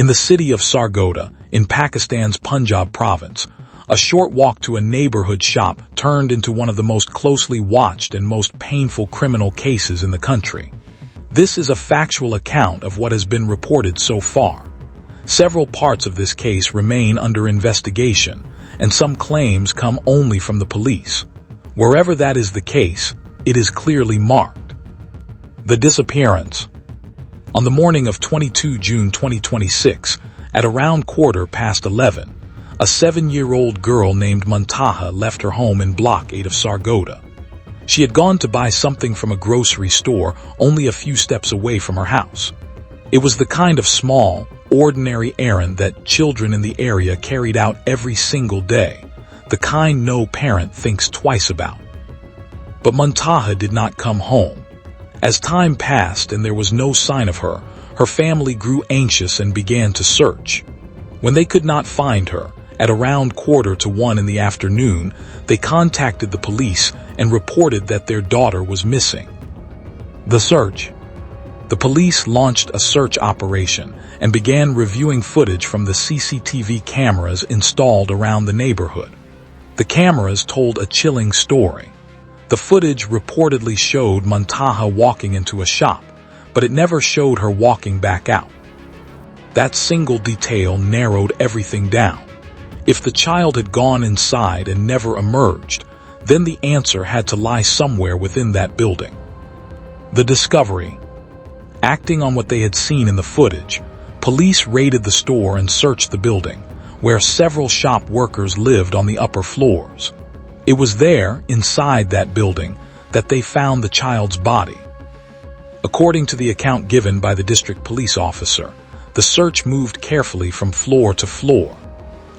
In the city of Sargodha, in Pakistan's Punjab province, a short walk to a neighborhood shop turned into one of the most closely watched and most painful criminal cases in the country. This is a factual account of what has been reported so far. Several parts of this case remain under investigation, and some claims come only from the police. Wherever that is the case, it is clearly marked. The disappearance. On the morning of 22 June 2026, at around 11:15, a 7-year-old girl named Muntaha left her home in Block 8 of Sargodha. She had gone to buy something from a grocery store only a few steps away from her house. It was the kind of small, ordinary errand that children in the area carried out every single day, the kind no parent thinks twice about. But Muntaha did not come home. As time passed and there was no sign of her, her family grew anxious and began to search. When they could not find her, at around 1:15 in the afternoon, they contacted the police and reported that their daughter was missing. The search. The police launched a search operation and began reviewing footage from the CCTV cameras installed around the neighborhood. The cameras told a chilling story. The footage reportedly showed Muntaha walking into a shop, but it never showed her walking back out. That single detail narrowed everything down. If the child had gone inside and never emerged, then the answer had to lie somewhere within that building. The discovery. Acting on what they had seen in the footage, police raided the store and searched the building, where several shop workers lived on the upper floors. It was there, inside that building, that they found the child's body. According to the account given by the district police officer, the search moved carefully from floor to floor.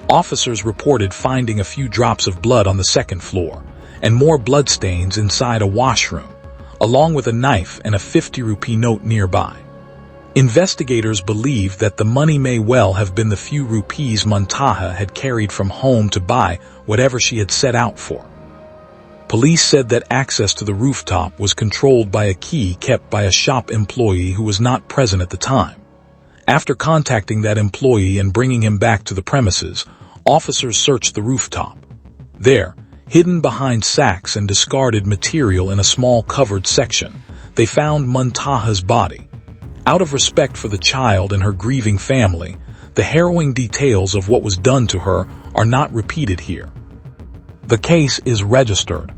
Officers reported finding a few drops of blood on the second floor, and more bloodstains inside a washroom, along with a knife and a 50 rupee note nearby. Investigators believe that the money may well have been the few rupees Muntaha had carried from home to buy whatever she had set out for. Police said that access to the rooftop was controlled by a key kept by a shop employee who was not present at the time. After contacting that employee and bringing him back to the premises, officers searched the rooftop. There, hidden behind sacks and discarded material in a small covered section, they found Muntaha's body. Out of respect for the child and her grieving family, the harrowing details of what was done to her are not repeated here. The case is registered.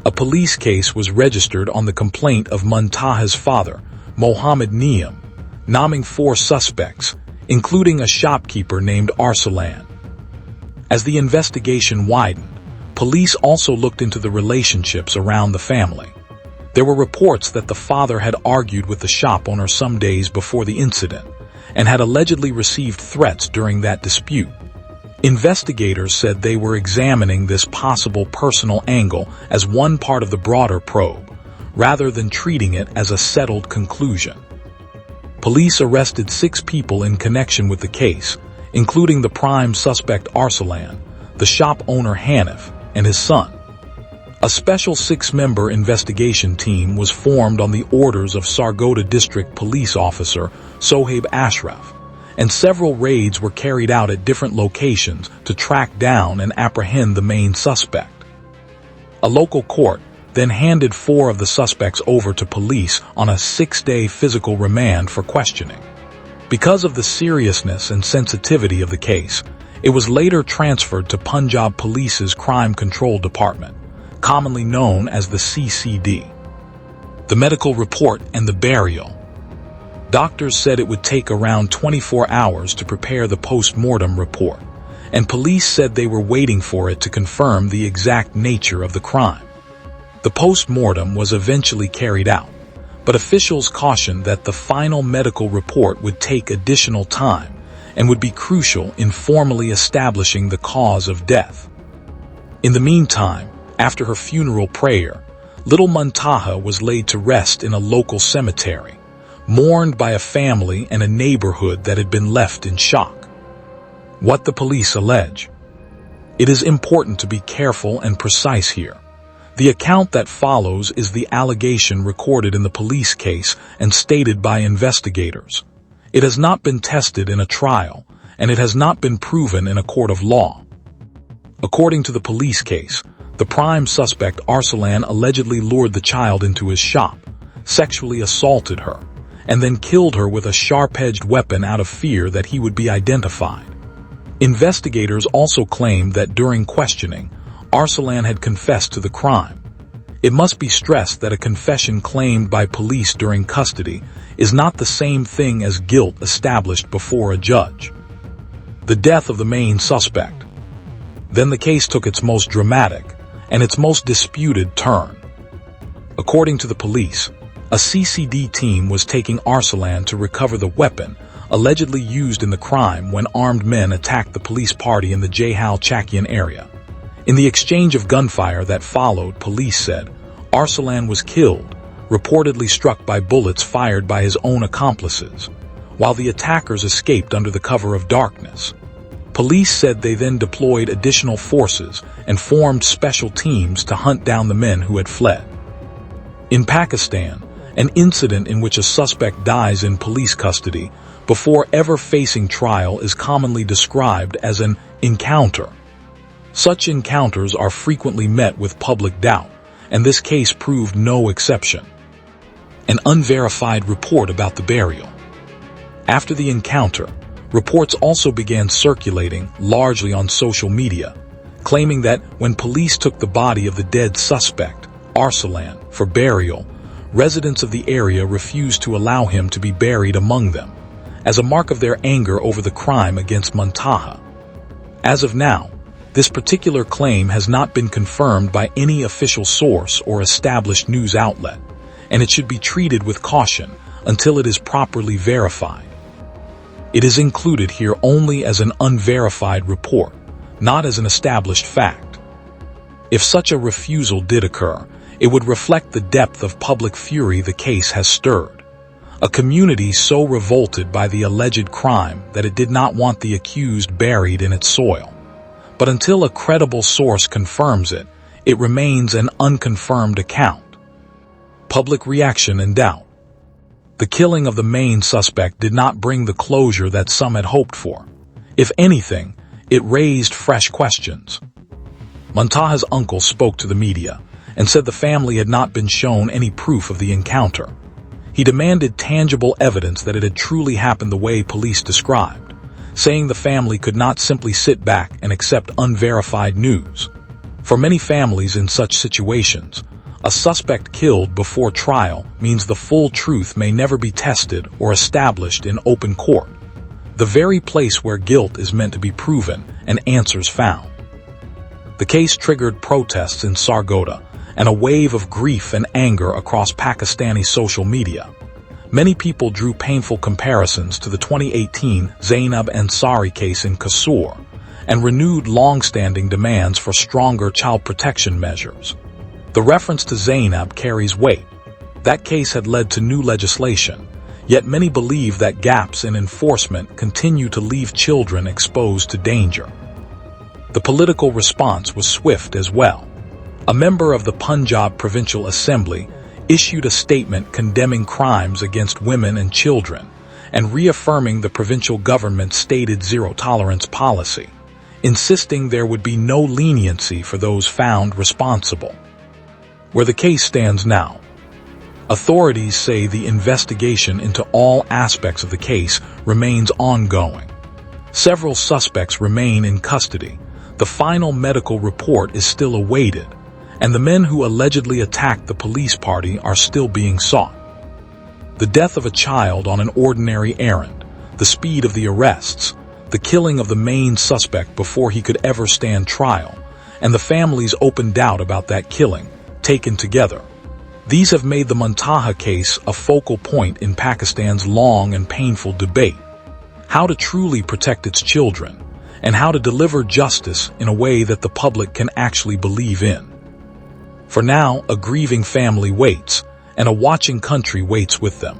A police case was registered on the complaint of Muntaha's father, Mohammed Niyam, naming 4 suspects, including a shopkeeper named Arsalan. As the investigation widened, police also looked into the relationships around the family. There were reports that the father had argued with the shop owner some days before the incident and had allegedly received threats during that dispute. Investigators said they were examining this possible personal angle as one part of the broader probe, rather than treating it as a settled conclusion. Police arrested 6 people in connection with the case, including the prime suspect Arsalan, the shop owner Hanif, and his son. A special 6-member investigation team was formed on the orders of Sargodha District Police Officer Sohaib Ashraf, and several raids were carried out at different locations to track down and apprehend the main suspect. A local court then handed 4 of the suspects over to police on a 6-day physical remand for questioning. Because of the seriousness and sensitivity of the case, it was later transferred to Punjab Police's Crime Control Department, commonly known as the CCD. The medical report and the burial. Doctors said it would take around 24 hours to prepare the post-mortem report, and police said they were waiting for it to confirm the exact nature of the crime. The post-mortem was eventually carried out, but officials cautioned that the final medical report would take additional time and would be crucial in formally establishing the cause of death. In the meantime, after her funeral prayer, little Muntaha was laid to rest in a local cemetery, mourned by a family and a neighborhood that had been left in shock. What the police allege. It is important to be careful and precise here. The account that follows is the allegation recorded in the police case and stated by investigators. It has not been tested in a trial, and it has not been proven in a court of law. According to the police case, the prime suspect Arsalan allegedly lured the child into his shop, sexually assaulted her, and then killed her with a sharp-edged weapon out of fear that he would be identified. Investigators also claimed that during questioning, Arsalan had confessed to the crime. It must be stressed that a confession claimed by police during custody is not the same thing as guilt established before a judge. The death of the main suspect. Then the case took its most dramatic and its most disputed turn. According to the police, a CCD team was taking Arsalan to recover the weapon allegedly used in the crime when armed men attacked the police party in the Jahal Chakian area. In the exchange of gunfire that followed, police said Arsalan was killed, reportedly struck by bullets fired by his own accomplices, while the attackers escaped under the cover of darkness. Police said they then deployed additional forces and formed special teams to hunt down the men who had fled. In Pakistan, an incident in which a suspect dies in police custody before ever facing trial is commonly described as an encounter. Such encounters are frequently met with public doubt, and this case proved no exception. An unverified report about the burial. After the encounter, reports also began circulating, largely on social media, claiming that when police took the body of the dead suspect, Arsalan, for burial, residents of the area refused to allow him to be buried among them, as a mark of their anger over the crime against Muntaha. As of now, this particular claim has not been confirmed by any official source or established news outlet, and it should be treated with caution until it is properly verified. It is included here only as an unverified report, not as an established fact. If such a refusal did occur, it would reflect the depth of public fury the case has stirred. A community so revolted by the alleged crime that it did not want the accused buried in its soil. But until a credible source confirms it, it remains an unconfirmed account. Public reaction and doubt. The killing of the main suspect did not bring the closure that some had hoped for. If anything, it raised fresh questions. Muntaha's uncle spoke to the media and said the family had not been shown any proof of the encounter. He demanded tangible evidence that it had truly happened the way police described, saying the family could not simply sit back and accept unverified news. For many families in such situations, a suspect killed before trial means the full truth may never be tested or established in open court, the very place where guilt is meant to be proven and answers found. The case triggered protests in Sargodha and a wave of grief and anger across Pakistani social media. Many people drew painful comparisons to the 2018 Zainab Ansari case in Kasur and renewed long-standing demands for stronger child protection measures. The reference to Zainab carries weight. That case had led to new legislation, yet many believe that gaps in enforcement continue to leave children exposed to danger. The political response was swift as well. A member of the Punjab Provincial Assembly issued a statement condemning crimes against women and children and reaffirming the provincial government's stated zero-tolerance policy, insisting there would be no leniency for those found responsible. Where the case stands now, authorities say the investigation into all aspects of the case remains ongoing. Several suspects remain in custody. The final medical report is still awaited, and the men who allegedly attacked the police party are still being sought. The death of a child on an ordinary errand, the speed of the arrests, the killing of the main suspect before he could ever stand trial, and the family's open doubt about that killing, taken together. These have made the Muntaha case a focal point in Pakistan's long and painful debate: how to truly protect its children, and how to deliver justice in a way that the public can actually believe in. For now, a grieving family waits, and a watching country waits with them.